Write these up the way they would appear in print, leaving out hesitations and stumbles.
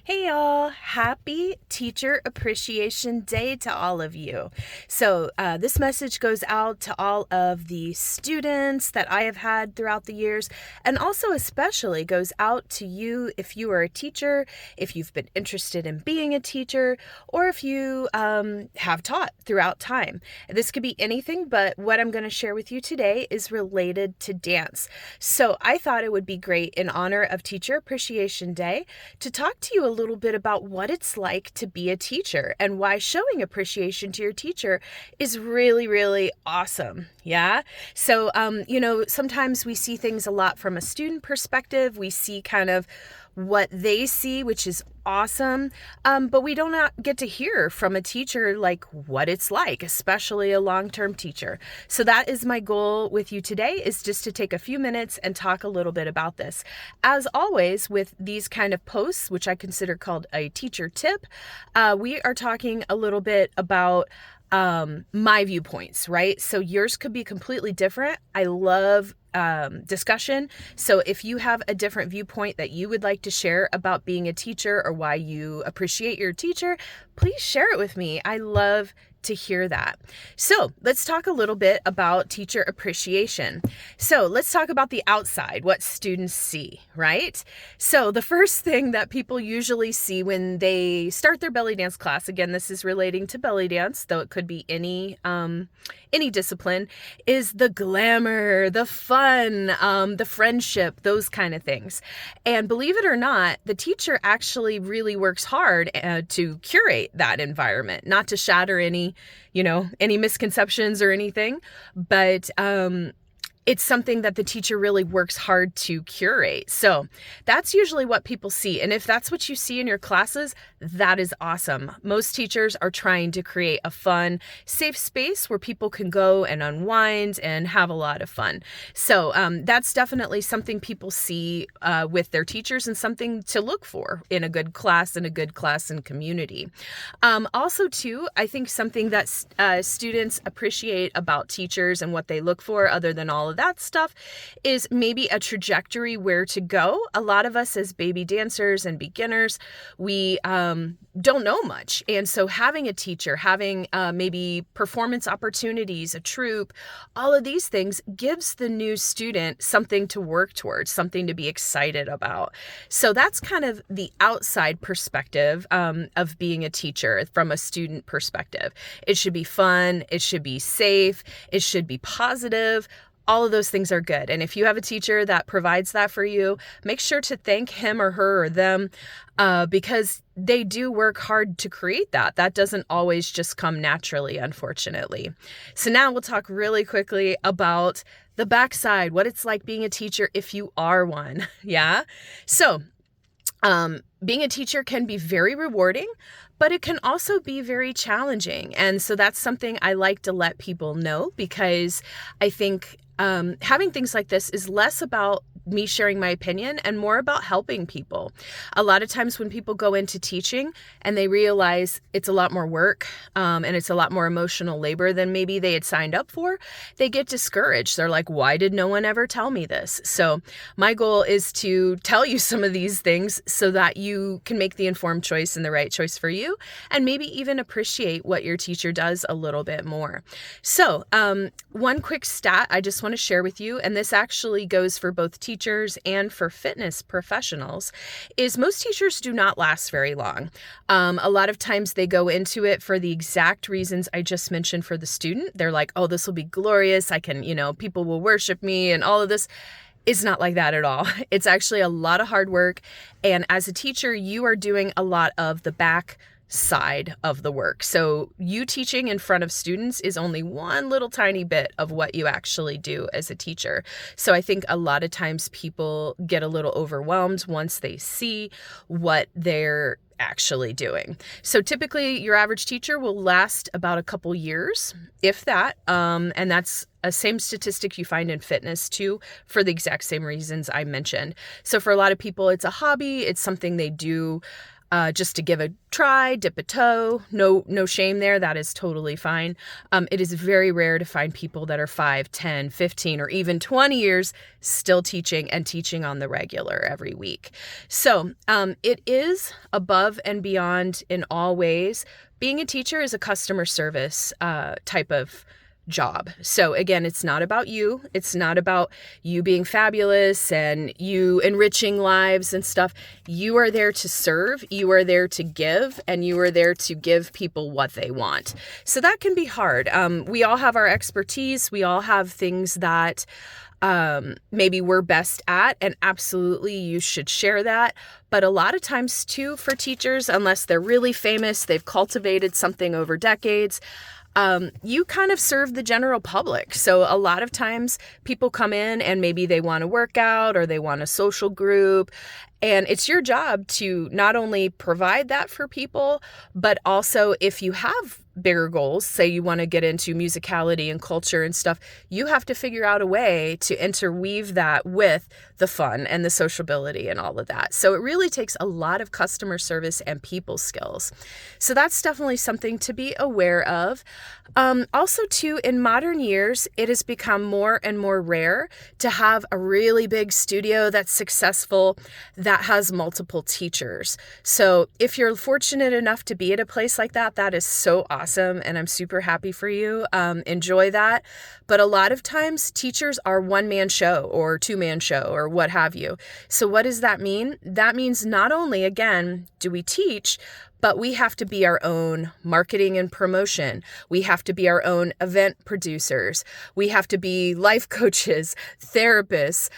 Hey y'all, happy Teacher Appreciation Day to all of you. This message goes out to all of the students that I have had throughout the years, and also especially goes out to you if you are a teacher, if you've been interested in being a teacher, or if you have taught throughout time. This could be anything, but what I'm going to share with you today is related to dance. So I thought it would be great in honor of Teacher Appreciation Day to talk to you a little bit about what it's like to be a teacher and why showing appreciation to your teacher is really, really awesome. Yeah. Sometimes we see things a lot from a student perspective. We see kind of what they see, which is awesome. But we don't not get to hear from a teacher like what it's like, especially a long-term teacher. So that is my goal with you today, is just to take a few minutes and talk a little bit about this. As always, with these kind of posts, which I consider called a teacher tip, we are talking a little bit about my viewpoints, right? So yours could be completely different. I love discussion. So if you have a different viewpoint that you would like to share about being a teacher or why you appreciate your teacher, please share it with me. I love to hear that. So let's talk a little bit about teacher appreciation. So let's talk about the outside, what students see, right? So the first thing that people usually see when they start their belly dance class, again, this is relating to belly dance, though it could be any discipline, is the glamour, the fun, the friendship, those kind of things. And believe it or not, the teacher actually really works hard to curate that environment, not to shatter any misconceptions or anything, but it's something that the teacher really works hard to curate. So that's usually what people see. And if that's what you see in your classes, that is awesome. Most teachers are trying to create a fun, safe space where people can go and unwind and have a lot of fun. So that's definitely something people see with their teachers and something to look for in a good class and community. Also, too, I think something that students appreciate about teachers and what they look for, other than all of that stuff, is maybe a trajectory where to go. A lot of us as baby dancers and beginners, we don't know much. And so having a teacher, having maybe performance opportunities, a troupe, all of these things gives the new student something to work towards, something to be excited about. So that's kind of the outside perspective of being a teacher from a student perspective. It should be fun. It should be safe. It should be positive. All of those things are good. And if you have a teacher that provides that for you, make sure to thank him or her or them because they do work hard to create that. That doesn't always just come naturally, unfortunately. So now we'll talk really quickly about the backside, what it's like being a teacher if you are one. Yeah. So being a teacher can be very rewarding, but it can also be very challenging. And so that's something I like to let people know, because I think having things like this is less about me sharing my opinion and more about helping people. A lot of times when people go into teaching and they realize it's a lot more work and it's a lot more emotional labor than maybe they had signed up for, they get discouraged. They're like, why did no one ever tell me this? So my goal is to tell you some of these things so that you can make the informed choice and the right choice for you, and maybe even appreciate what your teacher does a little bit more. So one quick stat I just want to share with you, and this actually goes for both teachers and for fitness professionals, is most teachers do not last very long. A lot of times they go into it for the exact reasons I just mentioned for the student. They're like, oh, this will be glorious. I can, people will worship me and all of this. It's not like that at all. It's actually a lot of hard work. And as a teacher, you are doing a lot of the back side of the work. So you teaching in front of students is only one little tiny bit of what you actually do as a teacher. So I think a lot of times people get a little overwhelmed once they see what they're actually doing. So typically your average teacher will last about a couple years, if that, and that's a same statistic you find in fitness too, for the exact same reasons I mentioned. So for a lot of people, it's a hobby. It's something they do just to give a try, dip a toe. No shame there. That is totally fine. It is very rare to find people that are 5, 10, 15, or even 20 years still teaching and teaching on the regular every week. So it is above and beyond in all ways. Being a teacher is a customer service type of job. So again, it's not about you. It's not about you being fabulous and you enriching lives and stuff. You are there to serve, you are there to give, and you are there to give people what they want. So that can be hard. We all have our expertise. We all have things that maybe we're best at, and absolutely you should share that. But a lot of times too, for teachers, unless they're really famous, they've cultivated something over decades, you kind of serve the general public. So a lot of times people come in and maybe they want to work out or they want a social group. And it's your job to not only provide that for people, but also if you have bigger goals, say you want to get into musicality and culture and stuff, you have to figure out a way to interweave that with the fun and the sociability and all of that. So it really takes a lot of customer service and people skills. So that's definitely something to be aware of. Also too, in modern years, it has become more and more rare to have a really big studio that's successful, that has multiple teachers. So if you're fortunate enough to be at a place like that, that is so awesome. And I'm super happy for you. Enjoy that. But a lot of times teachers are one-man show or two-man show or what have you. So what does that mean? That means not only, again, do we teach, but we have to be our own marketing and promotion. We have to be our own event producers. We have to be life coaches, therapists.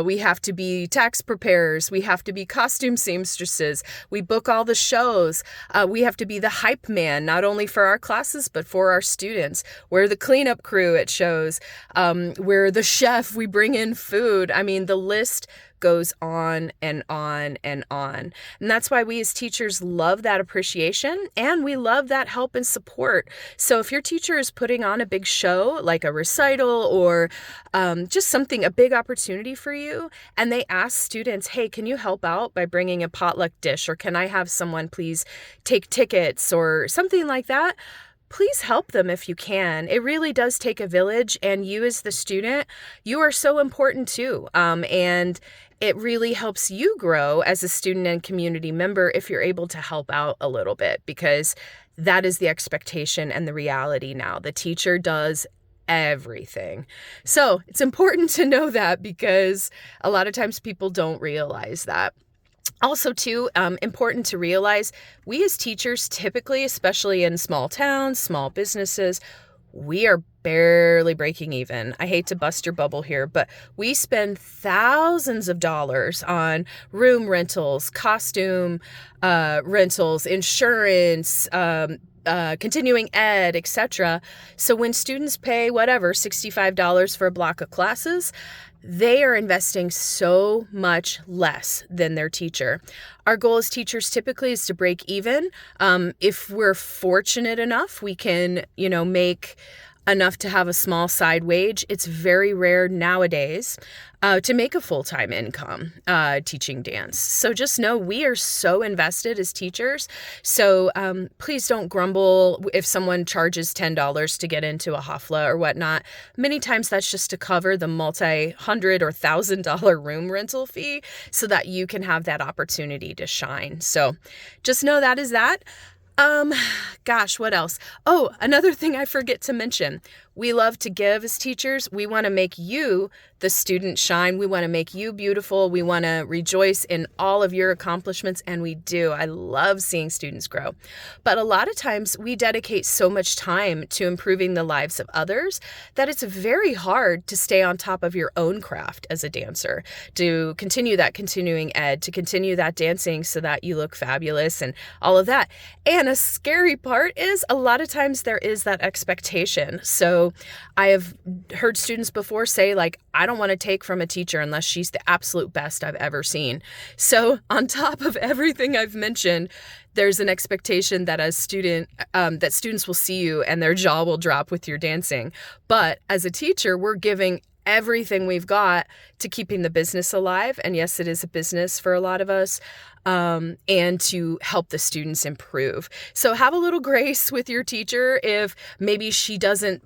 We have to be tax preparers. We have to be costume seamstresses. We book all the shows. We have to be the hype man, not only for our classes, but for our students. We're the cleanup crew at shows. We're the chef. We bring in food. I mean, the list goes on and on and on. And that's why we as teachers love that appreciation and we love that help and support. So if your teacher is putting on a big show, like a recital or just something, a big opportunity for you, and they ask students, hey, can you help out by bringing a potluck dish? Or can I have someone please take tickets or something like that? Please help them if you can. It really does take a village, and you as the student, you are so important too. And it really helps you grow as a student and community member if you're able to help out a little bit, because that is the expectation and the reality now. The teacher does everything. So it's important to know that, because a lot of times people don't realize that. Also, too, important to realize, we as teachers typically, especially in small towns, small businesses, we are barely breaking even. I hate to bust your bubble here, but we spend thousands of dollars on room rentals, costume rentals, insurance, continuing ed, etc. So when students pay whatever, $65 for a block of classes, they are investing so much less than their teacher. Our goal as teachers typically is to break even. If we're fortunate enough, we can, make enough to have a small side wage. It's very rare nowadays to make a full-time income teaching dance. So just know we are so invested as teachers. So please don't grumble if someone charges $10 to get into a hafla or whatnot. Many times that's just to cover the multi-hundred or $1,000 room rental fee so that you can have that opportunity to shine. So just know that is that. What else? Oh, another thing I forget to mention. We love to give as teachers. We want to make you, the student, shine. We want to make you beautiful. We want to rejoice in all of your accomplishments, and we do. I love seeing students grow. But a lot of times we dedicate so much time to improving the lives of others that it's very hard to stay on top of your own craft as a dancer, to continue that continuing ed, to continue that dancing so that you look fabulous and all of that. And a scary part is a lot of times there is that expectation. So I have heard students before say, I don't want to take from a teacher unless she's the absolute best I've ever seen. So on top of everything I've mentioned, there's an expectation that as that students will see you and their jaw will drop with your dancing. But as a teacher, we're giving everything we've got to keeping the business alive. And yes, it is a business for a lot of us, and to help the students improve. So have a little grace with your teacher if maybe she doesn't,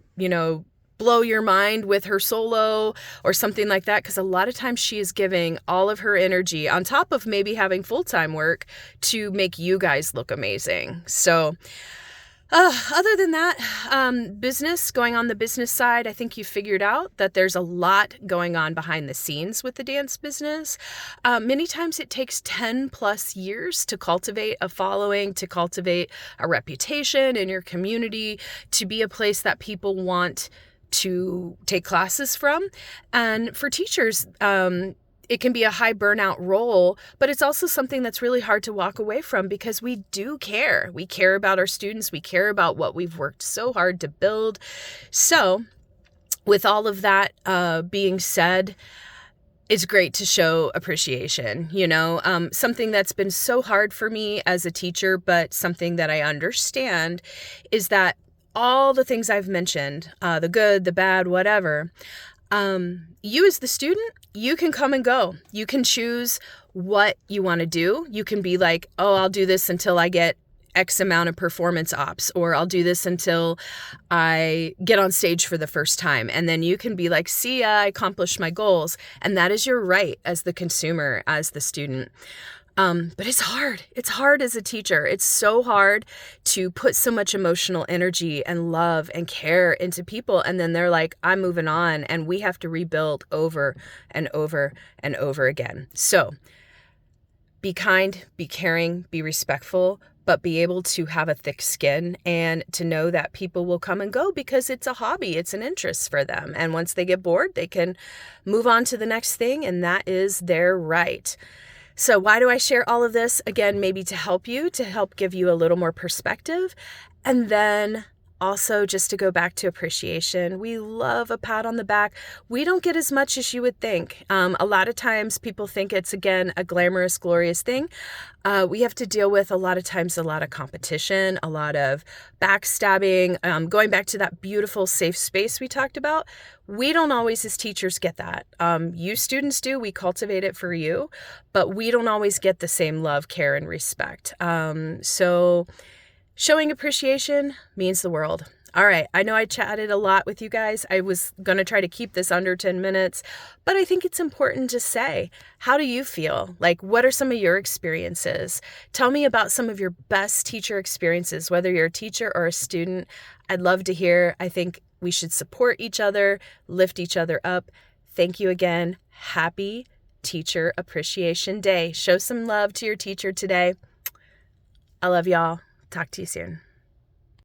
blow your mind with her solo or something like that, because a lot of times she is giving all of her energy on top of maybe having full-time work to make you guys look amazing. So other than that, going on the business side, I think you figured out that there's a lot going on behind the scenes with the dance business. Many times it takes 10 plus years to cultivate a following, to cultivate a reputation in your community, to be a place that people want to take classes from. And for teachers, it can be a high burnout role, but it's also something that's really hard to walk away from because we do care. We care about our students. We care about what we've worked so hard to build. So with all of that being said, it's great to show appreciation, something that's been so hard for me as a teacher, but something that I understand is that all the things I've mentioned, the good, the bad, whatever, you as the student, you can come and go. You can choose what you want to do. You can be like, oh, I'll do this until I get X amount of performance ops, or I'll do this until I get on stage for the first time. And then you can be like, see, I accomplished my goals. And that is your right as the consumer, as the student. But it's hard. It's hard as a teacher. It's so hard to put so much emotional energy and love and care into people. And then they're like, I'm moving on, and we have to rebuild over and over and over again. So be kind, be caring, be respectful, but be able to have a thick skin and to know that people will come and go because it's a hobby. It's an interest for them. And once they get bored, they can move on to the next thing, and that is their right. So why do I share all of this? Again, maybe to help give you a little more perspective. And then also just to go back to appreciation. We love a pat on the back. We don't get as much as you would think. A lot of times people think it's, again, a glamorous, glorious thing. We have to deal with a lot of times a lot of competition, a lot of backstabbing. Going back to that beautiful safe space we talked about, we don't always as teachers get that. You students do. We cultivate it for you, but we don't always get the same love, care, and respect. So showing appreciation means the world. All right, I know I chatted a lot with you guys. I was going to try to keep this under 10 minutes, but I think it's important to say, how do you feel? Like, what are some of your experiences? Tell me about some of your best teacher experiences, whether you're a teacher or a student. I'd love to hear. I think we should support each other, lift each other up. Thank you again. Happy Teacher Appreciation Day. Show some love to your teacher today. I love y'all. Talk to you soon.